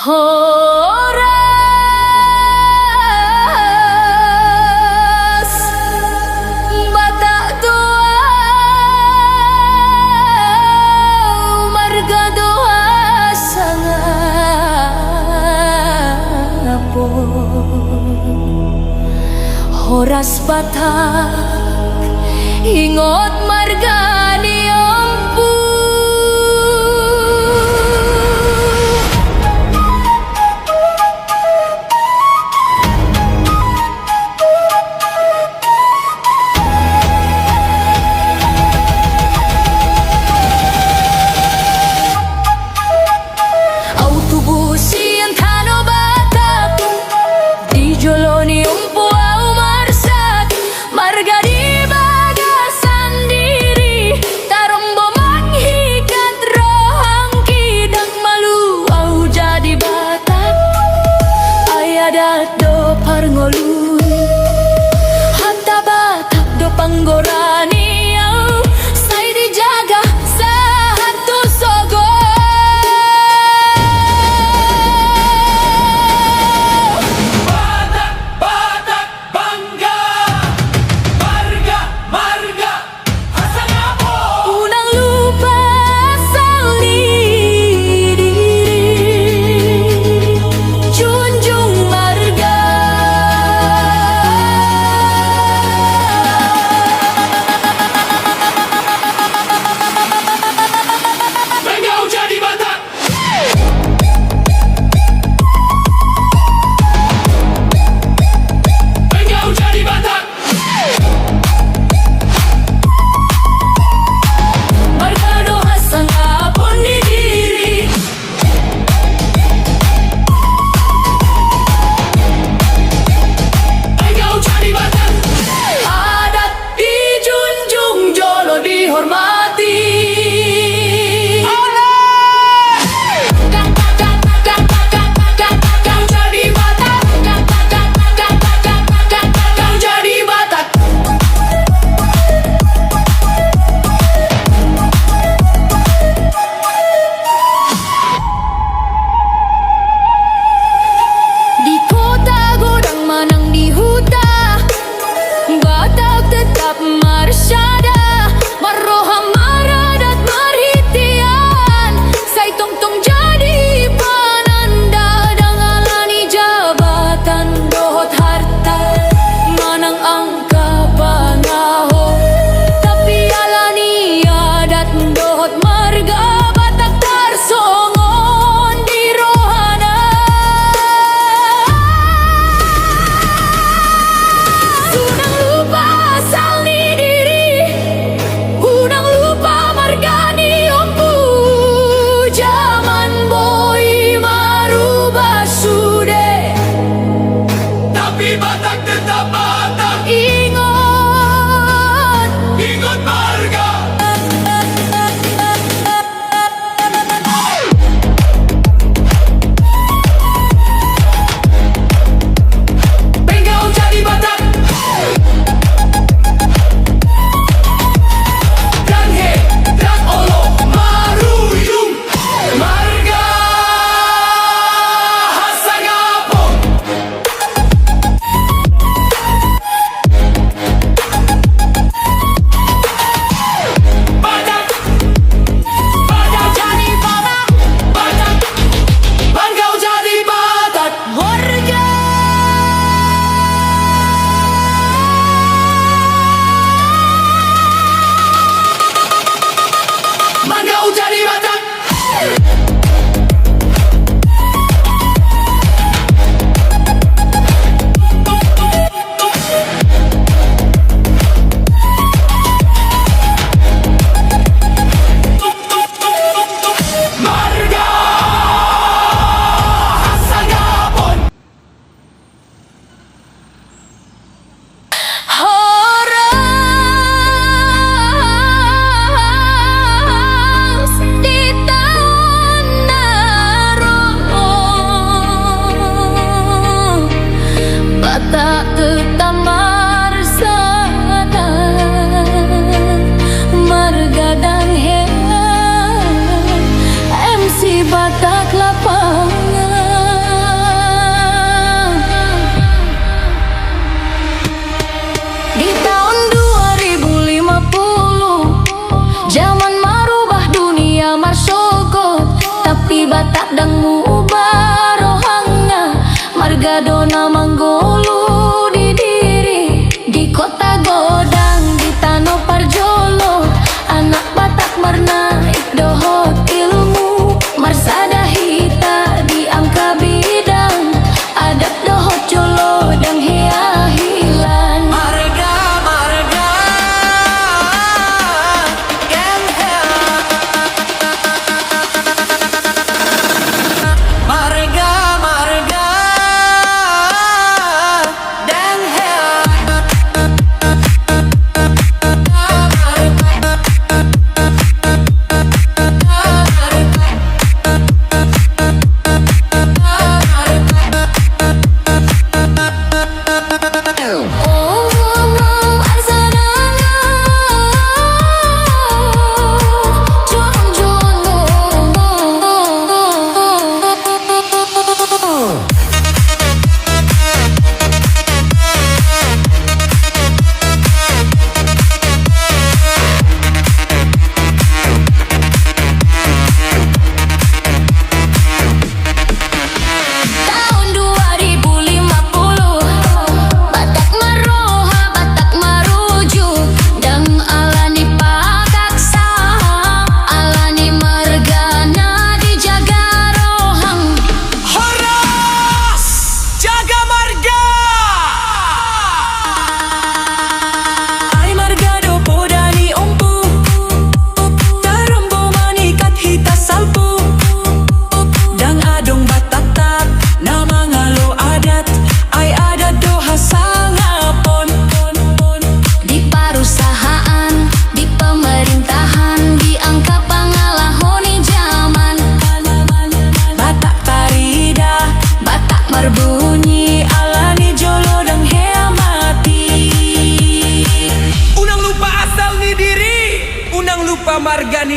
Horas bata doa marga doa sangapun horas bata ingot marga niampu. Marga di bagasan diri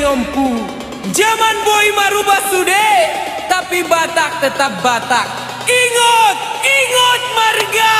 ompu. Zaman boy marubah sudah, tapi Batak tetap Batak. Ingat, ingat marga.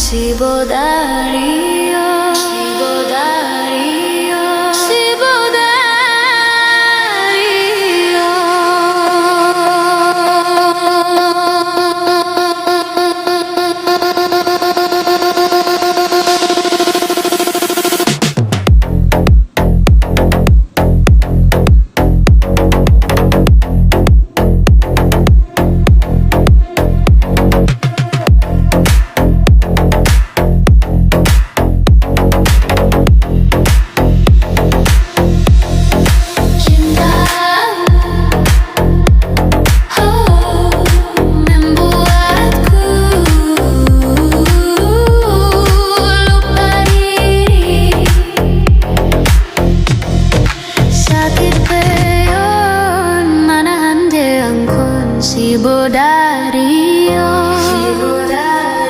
si Bodario, si Bodario, si Si Bodario, si Bodario, si Bodario,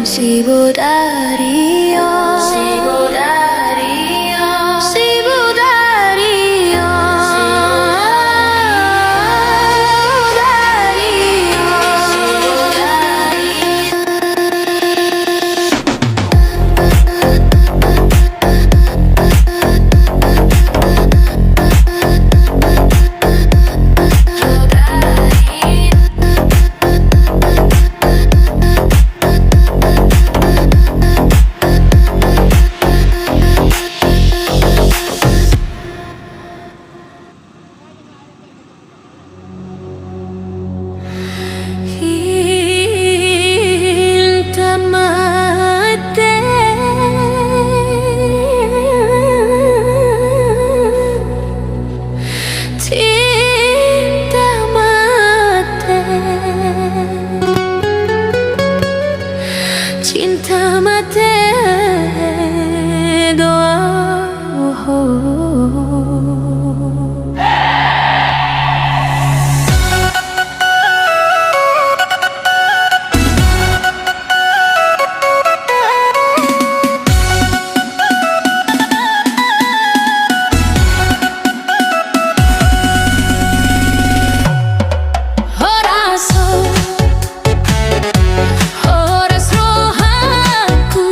si Bodario, si Bodario, si Bodario, si Bodario, cinta mati doa. Horas rohaku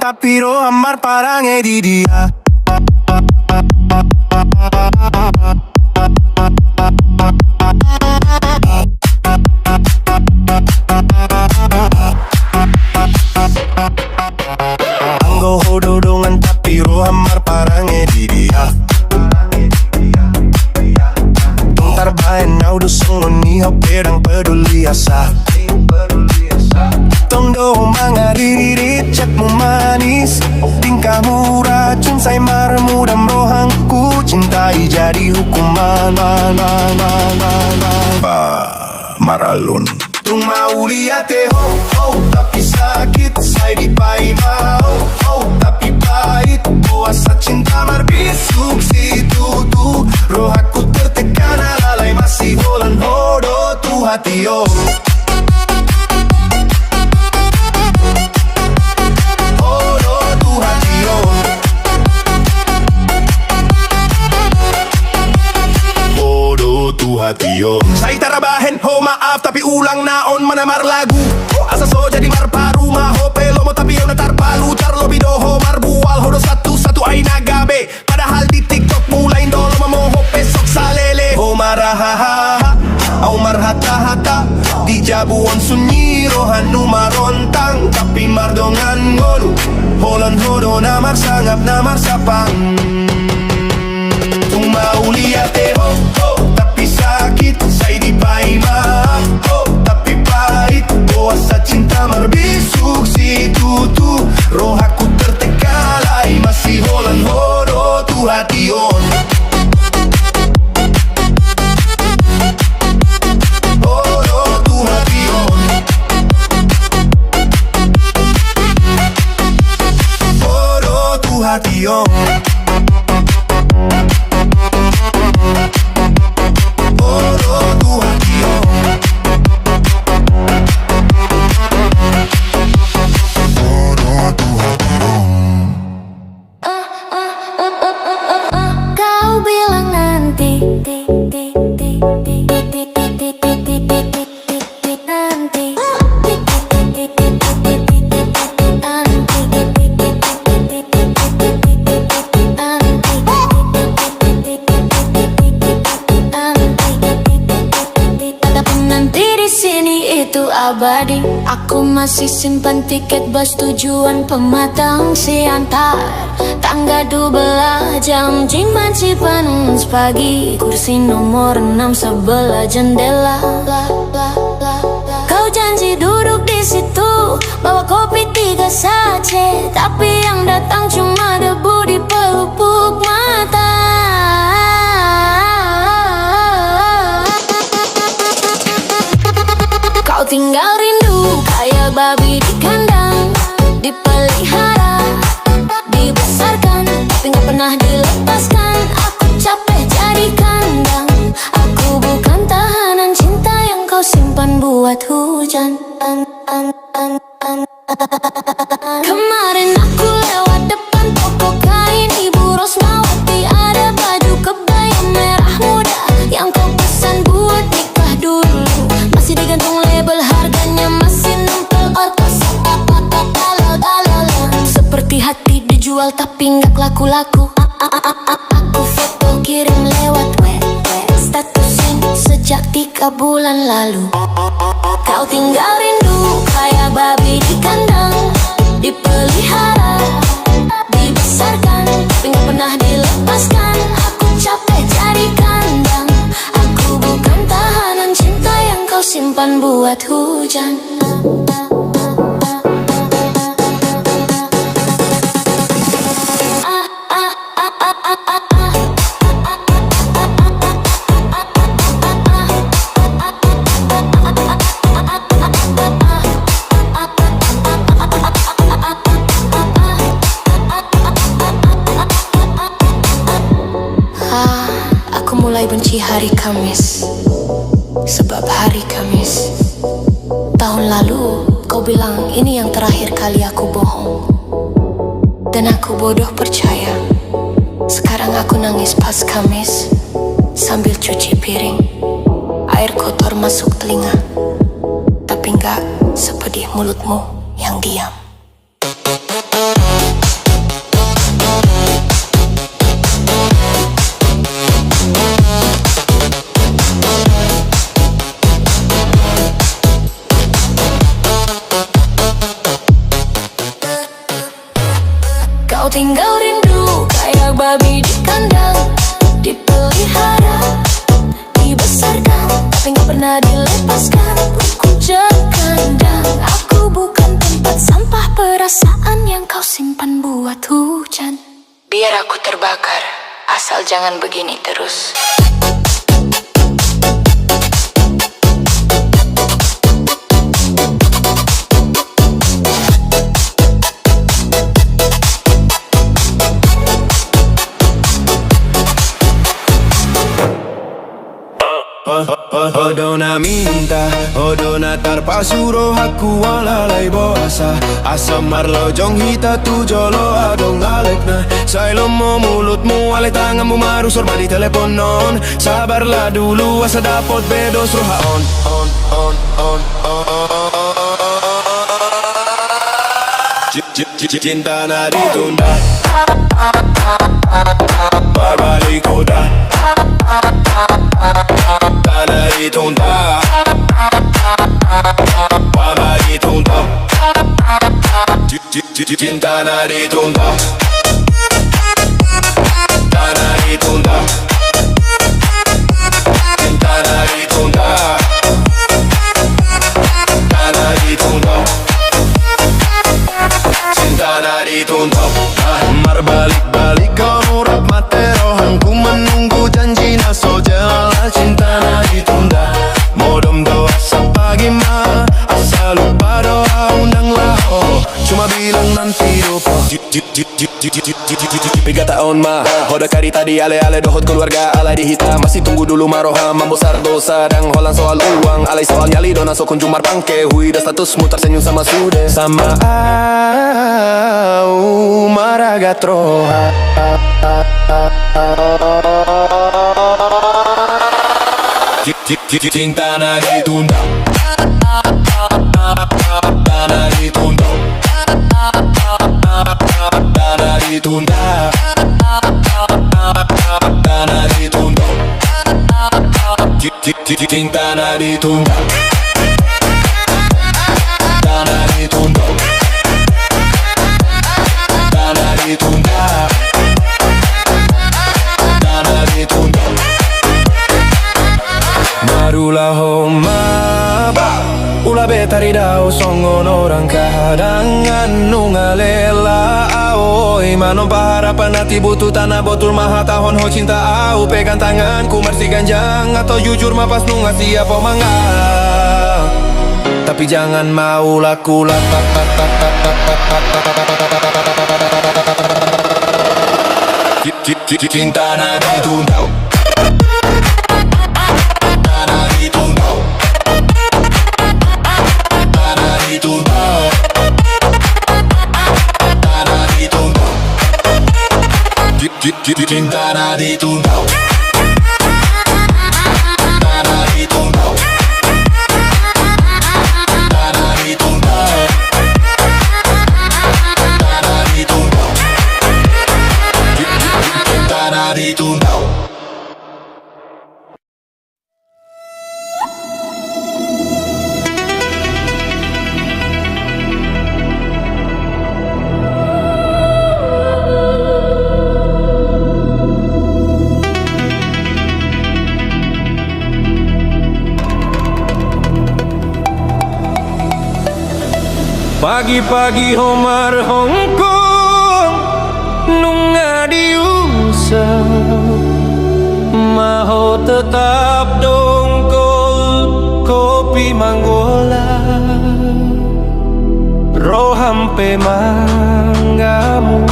tapi roh amar parangnya di dia. Anggo hododongan tapi roh amar parangnya di dia. Tarbayan now dusung ni pedang peduli asa. Tondo mga diririt chat mo manis, tingkahmu racun say marmudam rohangku, cintai jadi hukuman. Maralun tung mau lihat tapi sakit say di pai mau tapi pahit, puasa cinta marbisuk situ tu roh aku tertekan alalay masih holan hodo tu hati oh. Hatiyo say tarabahen ho maaf tapi ulang naon manamar lagu asa so jadi marparu maho pelo mo tapi yo natarpalu tarlo bidoho marbual hodo satu ay nagabe padahal di TikTok mulai dolo mamoho pesok salele ho marahaha au marhata-hata di jabuan sunyi rohanu marontang tapi mardongan golu holan hodo namar sangap namar sapang tung mau lihat ho sakit say di pai tapi pahit, puasa cinta marbisuk situ tu roh aku tertekalai masih holan hodo tu hati on. Hodo tu hati on. Hodo tu hati on. Abadi, aku masih simpan tiket bus tujuan Pematang Siantar. Tangga 12 jam Jimban Cipanus pagi. Kursi nomor 6 sebelah jendela. Kau janji duduk di situ, bawa kopi 3 sachet, tapi yang datang cuma debu di pelupuk mata. Kau tinggal rindu kayak babi di kandang, dipelihara, dibesarkan, tapi gak pernah dilepaskan. Aku capek jadi kandang. Aku bukan tahanan cinta yang kau simpan buat hujan. Kemarin aku lewat depan toko kain Ibu Rosmawati, ada baju kebaya merah muda yang kau pesan buat nikah dulu. Masih digantung label, harganya masih nempel ortos. Seperti hati dijual tapi nggak laku-laku. Aku foto kirim lewat web, statusin sejak 3 bulan lalu. Kau tinggal rindu kayak babi di kandang, dipelihara, dibesarkan, tapi nggak pernah dilepaskan. Aku capek jadi kandang. Aku bukan tahanan cinta yang kau simpan buat hujan. Aku mulai benci hari Kamis, sebab hari Kamis tahun lalu kau bilang ini yang terakhir kali aku bohong. Dan aku bodoh percaya. Sekarang aku nangis pas Kamis sambil cuci piring. Air kotor masuk telinga, tapi enggak sepedih mulutmu yang diam. tinggal rindu kayak babi di kandang, dipelihara, dibesarkan, tapi gak pernah dilepaskan. Buku kandang, aku bukan tempat sampah, perasaan yang kau simpan buat hujan. Biar aku terbakar, asal jangan begini terus. Hodona minta, hodona tarpasuruh aku walalay boasa. Asam marlo jong hita tu jolo adong alek na. Sailo mo mulutmu, alay tanganmu marusor ba di teleponon. Sabarlah dulu, asa dapot bedos roha on. Cinta na ditunda, berbalik koda. Tanah ditunda, wabah ditunda. Cinta na ditunda, tanah ditunda. Cinta na ditunda, tanah ditunda. Cinta na ditunda. Marbalik-balik kau nurap materohan, ku menunggu janji na soja. Cinta na ditunda, modom doa sa pagi ma. Asal lupa doa undanglah oh, cuma bilang nanti lupa. 3 tahun mah, hoda kari tadi ale-ale dohot keluarga alay dihita. Masih tunggu dulu maroha, membesar dosa dan holan soal uang. Alay soal nyali dona so kunjumar pangke. Hui dah status mutar senyum sama sude. Sama au maragat roha. Cinta na ditunda, tanah ditunda, tanah ditunda, tanah ditunda. Cinta na ditunda, tanah ditunda, tanah ditunda, tanah ditunda. Marulah homa ulah betari daw songon orang kahadangan nungalela aoy manon paharapan hati butuh tanah botul maha tahon ho cinta au pegang tanganku marsi ganjang atau jujur mapas nunga siapa mangga tapi jangan mau laku cinta na ditunda. Cinta na ditunda, tanah ditunda, tanah ditunda, tanah ditunda, tanah ditunda. Pagi-pagi homar Hongkong nunga diusap maho tetap dongkol kopi manggola rohampe manggamu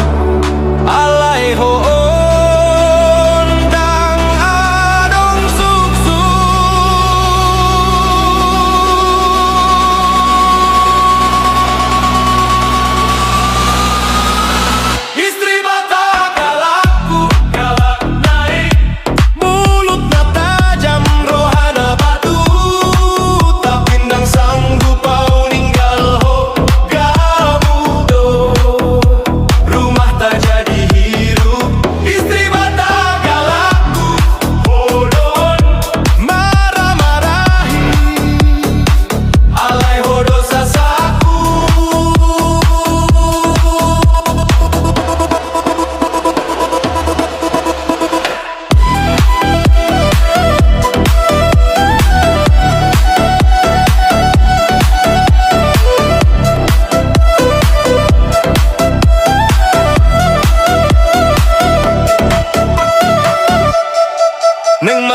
alai ho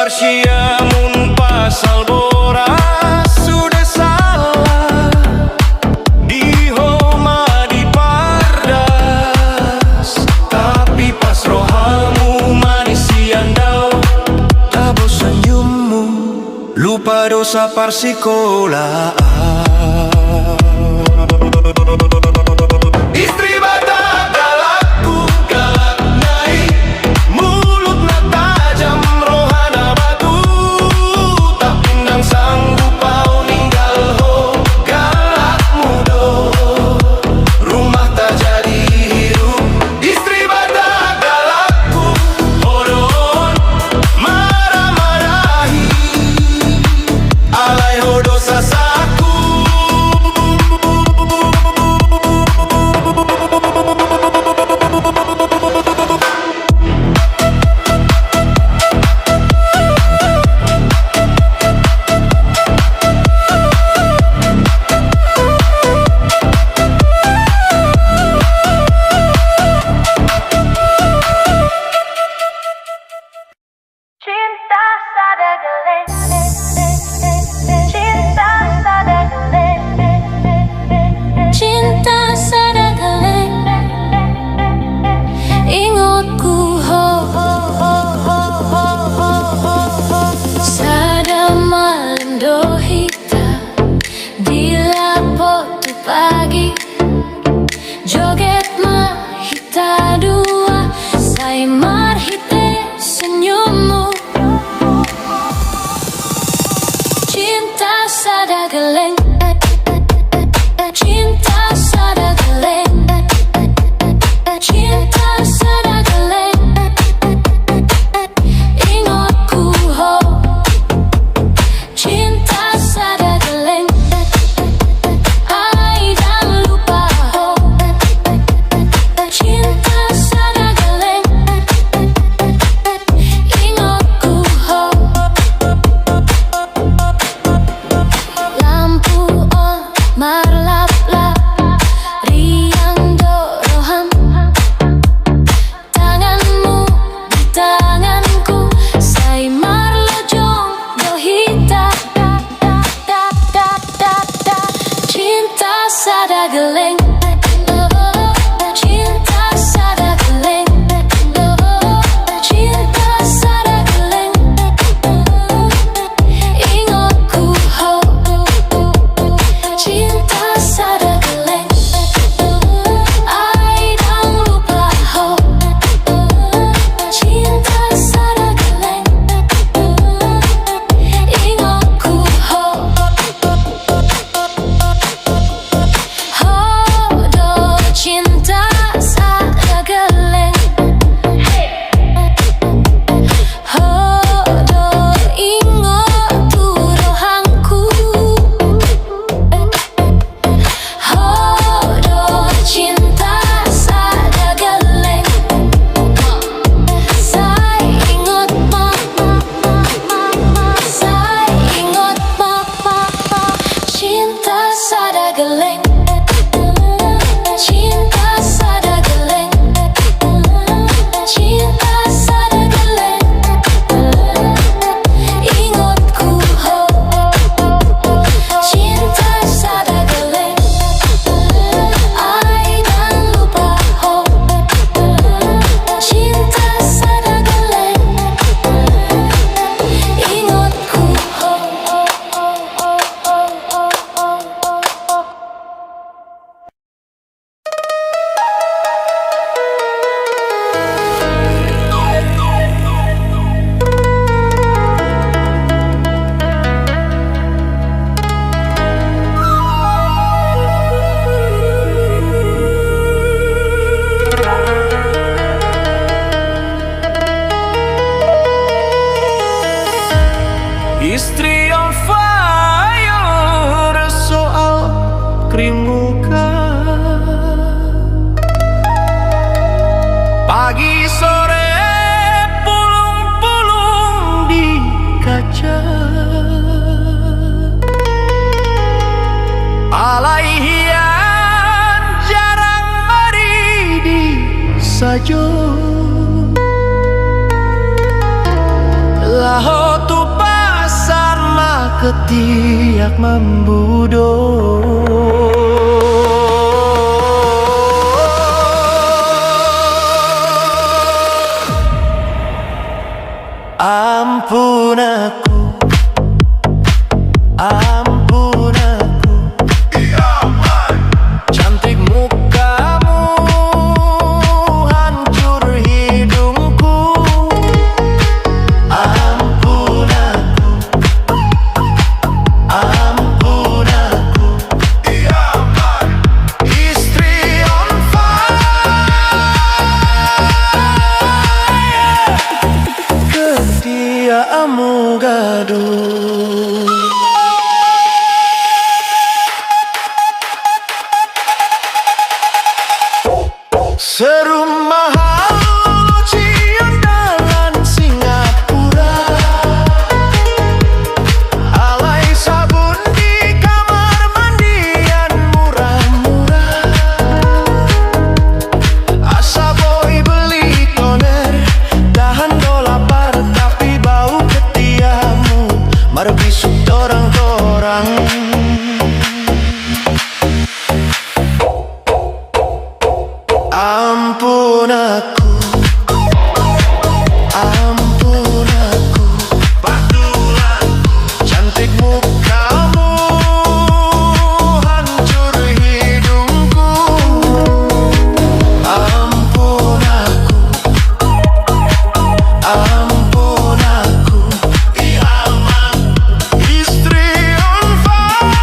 Parsia mun pasal boras sudah salah di homa di pardas, tapi pas rohamu manis siandau, tabo senyummu lupa dosa parsikola. Istri Batak galakku galak nai, mulut na tajam rohana batu, tapi nang sanggup pau ninggal ho galak mudo, rumah tak jadi hidup. Istri Batak galakku hodon marah-marahi, alai ho dosa saku. Cinta sada geleng, cinta sada geleng, cinta sada geleng, ingotku ho, sada malam dohita, dilapo tu pagi, joget mahita dua, say marhite senyummu. Cinta sada geleng, cinta sada geleng, cinta sada geleng, ingotku ho, cinta sada geleng, ai dan lupa ho, cinta sada geleng, ingotku ho. Lampu on marlap-lap, riang doroham, tanganmu di tanganku, say marlojong dohita, cinta sada geleng, cinta sada geleng, cinta sada geleng, ingotku ho, cinta sada geleng, ai dan lupa ho, cinta sada geleng, ingotku ho, do cinta sada geleng, do ingot tu rohangku, do cinta sada geleng, say ingot say ingot cinta sada geleng, cinta sada geleng, cinta sada geleng, ingotku ho, cinta sada geleng, ai dan lupa ho, cinta sada geleng, ingotku ho. Istri on fire soal krim muka, pagi sore pulung-pulung di kaca, alai hian jarang mari di sajo, lahot ketiak membudok. Ampun aku, ampun aku, cantik mukamu, hancur hidungku. Ampun aku, ampun aku, istri on fire. Ketiakmu gaduh. Serumah halu cium dalam Singapura, alai sabun di kamar mandian murah-murah. Asa boy beli toner, tahan do lapar tapi bau ketiakmu marbisuk torang-torang. Ampun aku, ampun aku, cantik mukamu, hancur hidungku. Ampun aku, ampun aku, istri on fire.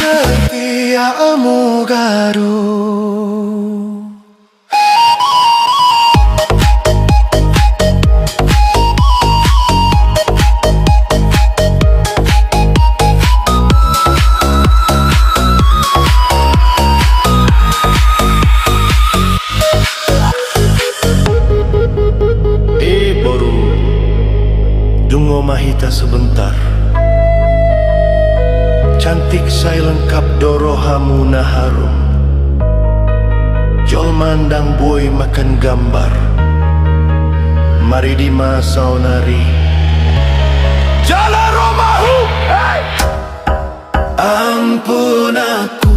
Ketiakmu gaduh. Boru, dungo mahita sebentar. Cantik saya lengkap dorohamu na harum. Jol mandang boy makan gambar. Mari di masau nari Jala Romahu, hey! Ampun aku,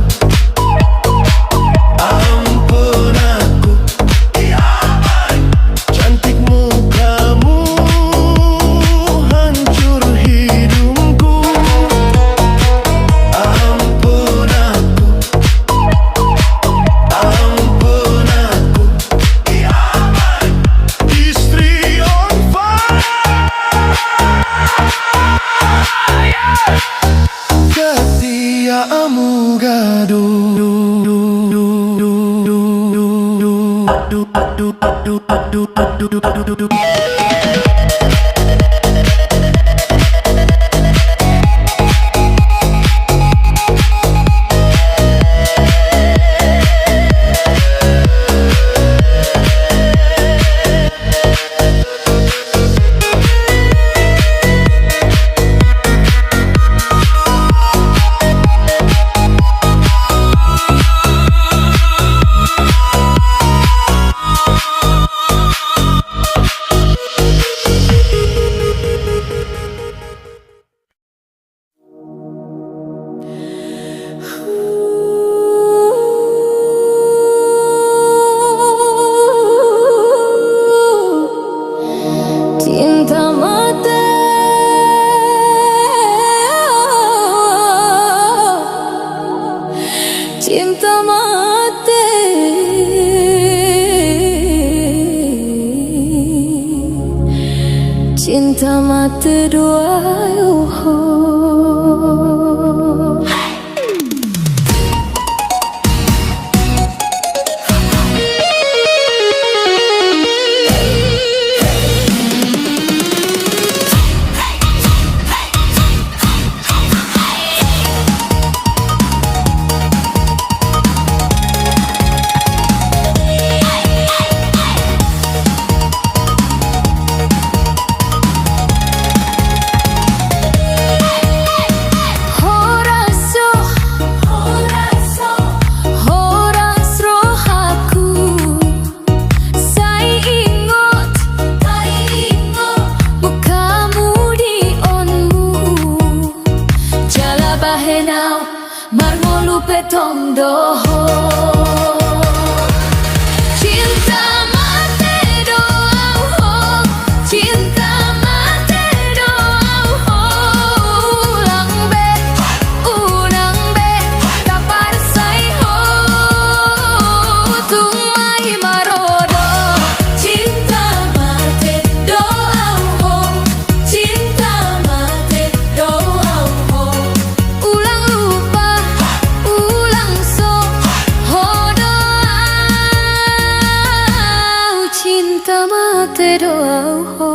ampun aku, cantik mukamu, hancur hidungku. Ampun aku, ampun aku, istri on fire. Ketiakmu gaduh. Cinta mati, cinta mati, cinta mati dua yuho. mate doa ho.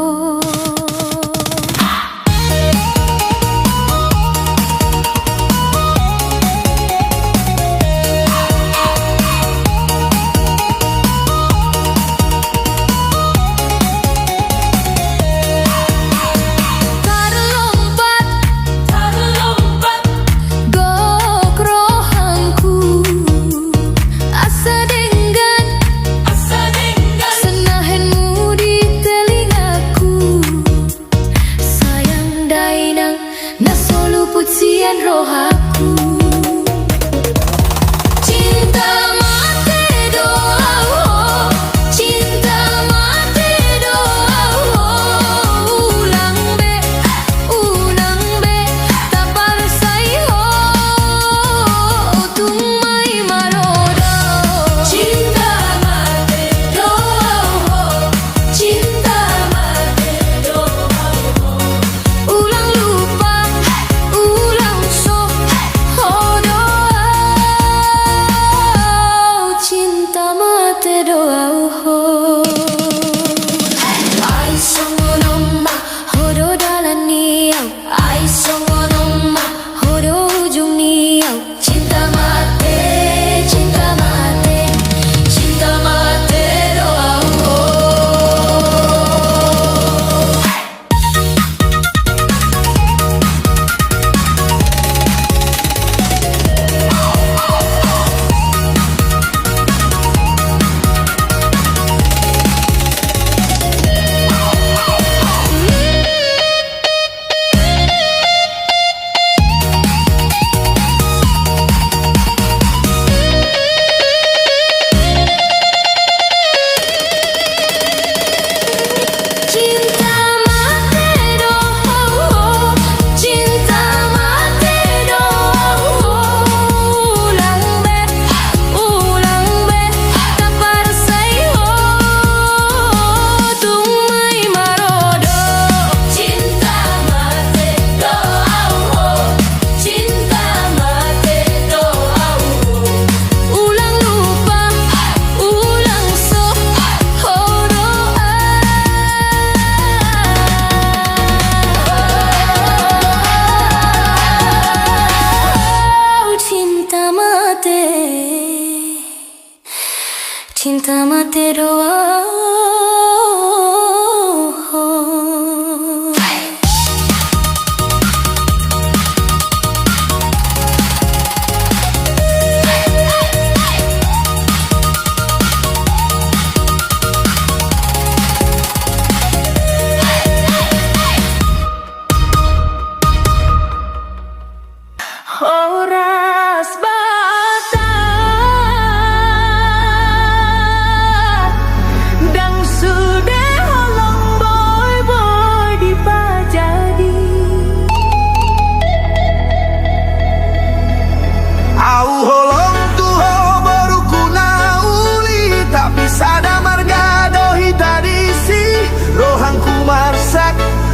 Pujian rohaku, cinta mati doa ho, cinta mati doa ho. Ulang be, tak parsai ho, tumai marodo. Cinta mati doa ho, cinta mati doa ho. Ulang lupa. Cinta mate doa ho. Ai songono ma hodo dalan niau, ai songono ma hodo ujung niau. Cinta mate, cinta mate, cinta mate doa ho. Cinta mate doa ho. Horas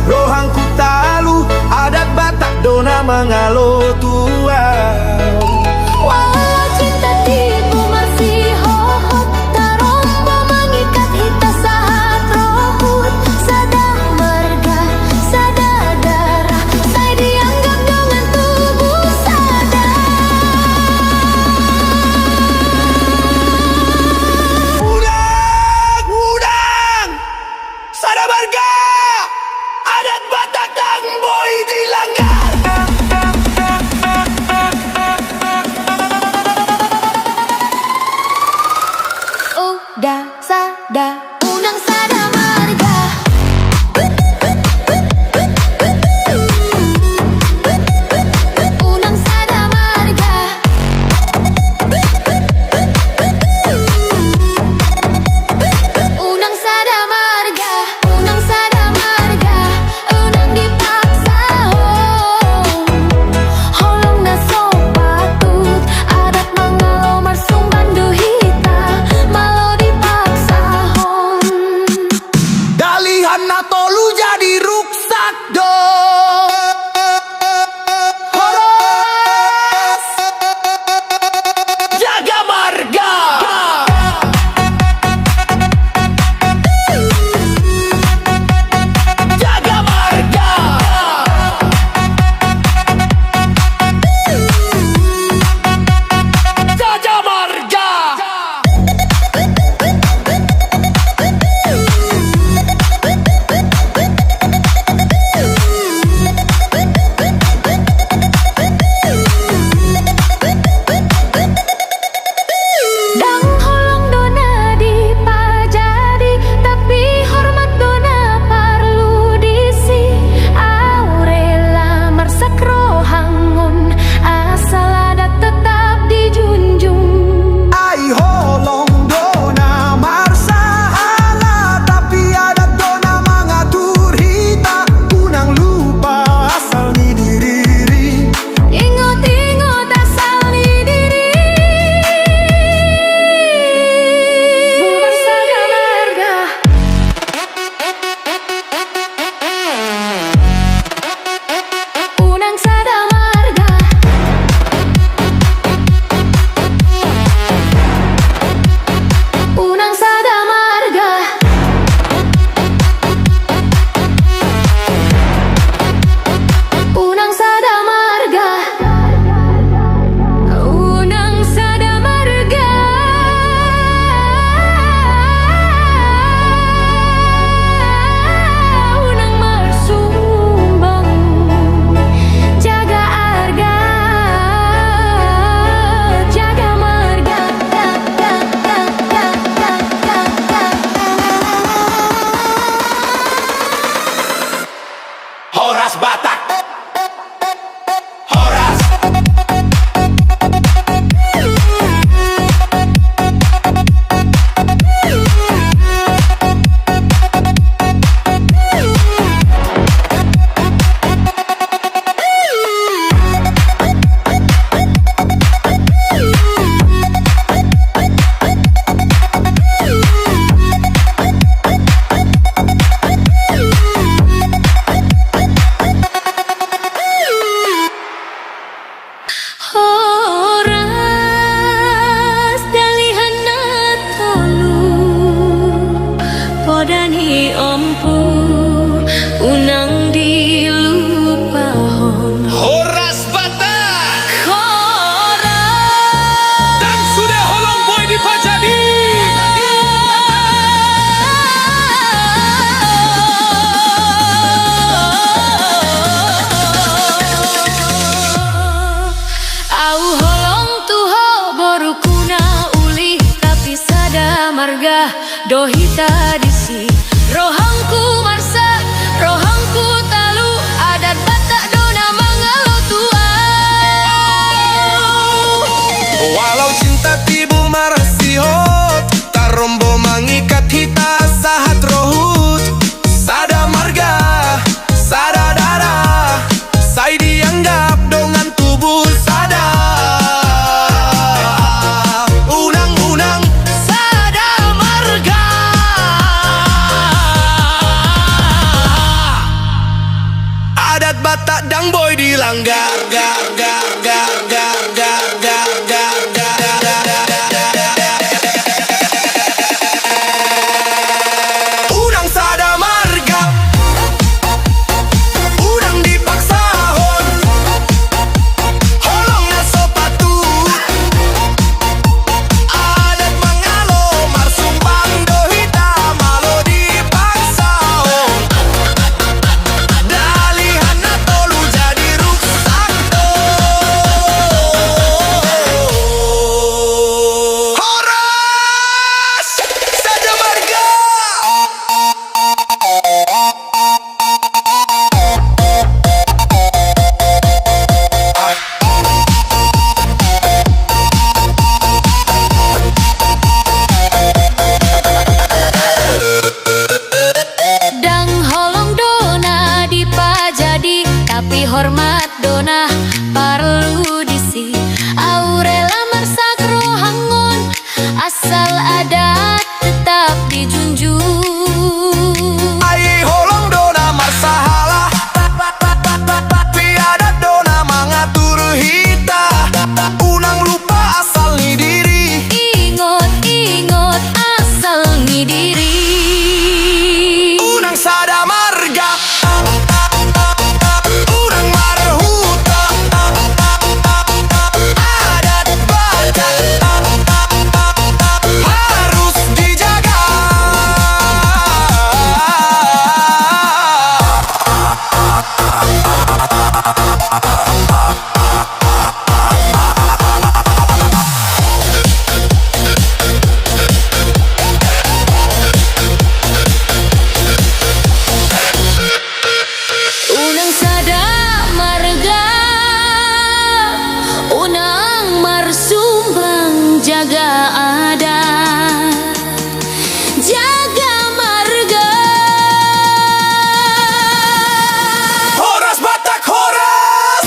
rohangku talu adat Batak dona mengalo tua. Walau cinta tipu masih hohot, taromba mengikat hita saat rohut. Sada marga, sada darah, saya dianggap dengan tubuh sada. Udang, sada marga, adat Batak dan boy dilanggar. Udah sada, unang sada marga. Unang sada marga. Unang sada marga. Unang sada marga. Unang dipaksa ho. Holong na sopatut, adat mangalomar sumbandu hita. Malo dipaksa hon. marga dohita disi rohangku marsa rohangku talu adat batak dona mangalo tua. Walau cinta tibu marasihot tarombo mangikat hita sahat rohut sada marga sada darah sai dianggap dengan tubuh sada unang-unang sada marga adat Batak dang boy dilanggar gar gar gar gar gar gar gar unang sada marga unang dipaksa hon holongnya sopatut adat mangalo marsumbang dohita malo dipaksa hon dalihan tolu jadi ruksak horas sada marga. Dang holong dona dipajadi tapi hormat dona perlu disi aurela marsak rohangon asal adat tetap dijunjung. Ai holong dona marsahala piada dona mangatur hita unang lupa asal ni diri Ingot asal ni diri. unang sada marga unang marhuta adat Batak harus dijaga. Unang sada marga unang marsumbang jaga adat jaga marga. Horas Batak horas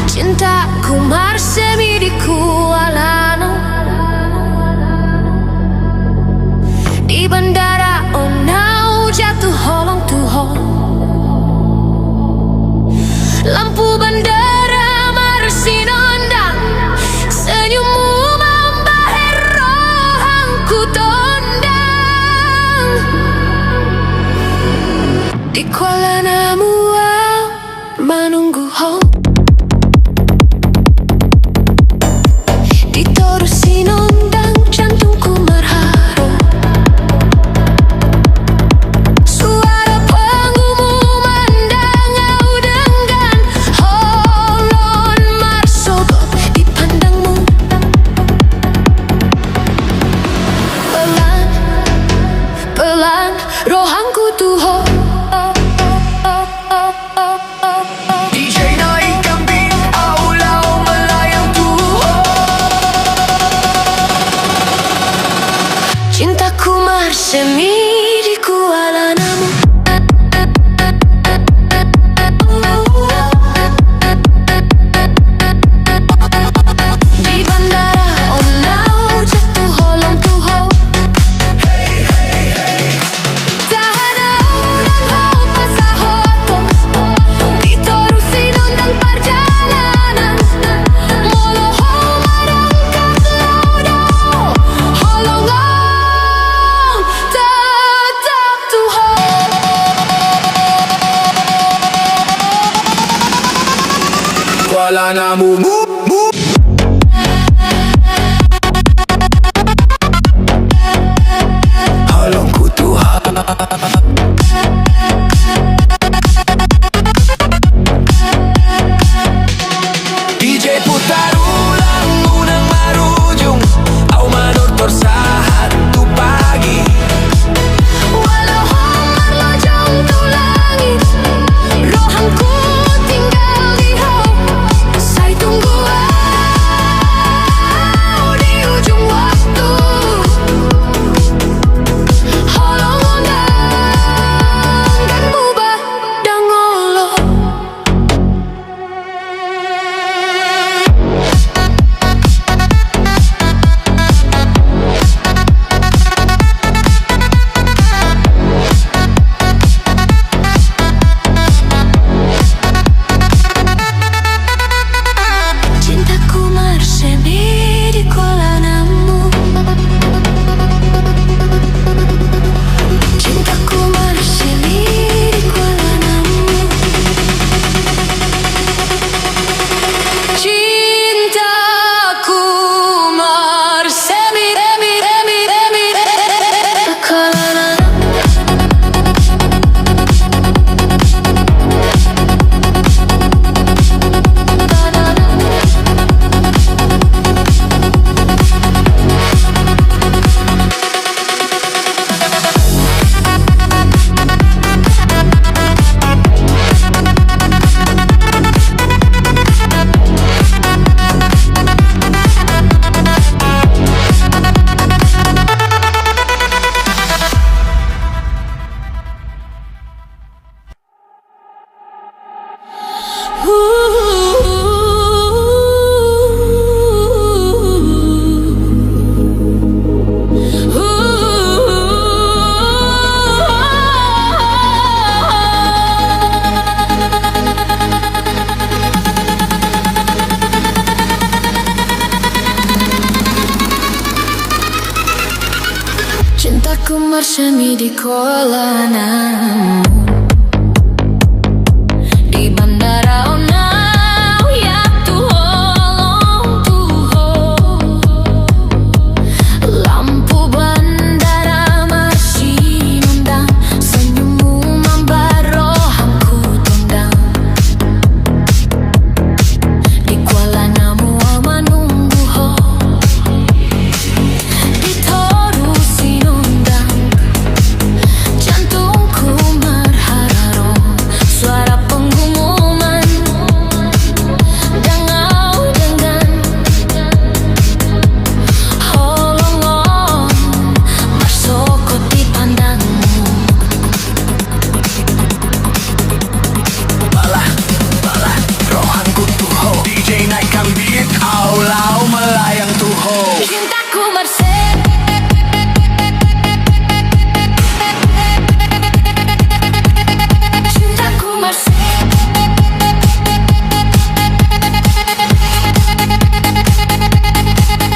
Cintaku marsemi di Kualano di bandara Onau jatuh holong tuhong lampu bandara marsinondang senyummu membaher rohangku tondang di Kuala Namu menunggu hong ditorusi nondang jantungku marharo suara pengumuman dangau dengan holon marsogot dipandangmu pelan pelan rohangku tuho DJ naik kambing aulau melayang tuho cintaku marsemi di Kuala Namu di bandara Onau jatuh holong tuho tahana unang hau pasahoto Kuala Namu. Halongku Tuhan. DJ putar ulang unang marujung au manutur satu pagi. Walau marlajang tu langit, rohanku tinggal di hau. Saya tunggu di ujung waktu. Holong ondang dan mubah dangolo. Cintaku bersemi di Kuala Namu. Cintaku bersemi di Kuala Namu. Cintaku bersemi di Kuala Namu. Cintaku bersemi di Kuala Namu. Di bandara Onau ya Tuholong Tuho. Lampu bandara masih nundang, senyummu membarohanku tendang. Di Kuala Namu menunggu ho. Diterusi nundang, jantungku merhararo. Suara pengumuman dangau dengan holongon bersokot di pandangmu. Balah, rohanku Tuho. DJ naikkan beat, aulau melayang Tuho. Cintaku bersemi. Cintaku bersemi.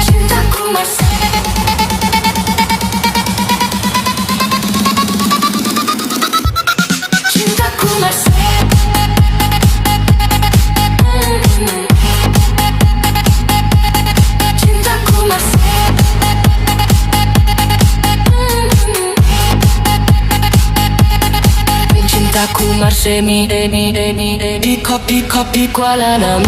Cintaku bersemi. Cintaku bersemi. Cintaku bersemi. Cintaku bersemi di Kuala Namu.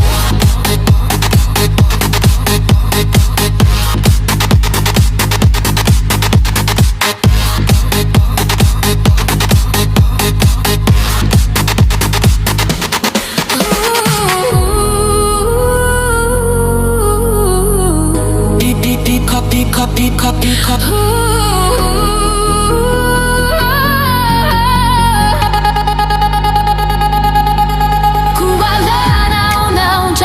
Kuala Namu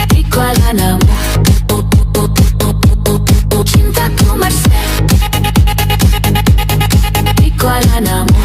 Di Kuala Namu, cintaku Marcel. Di Kuala Namu.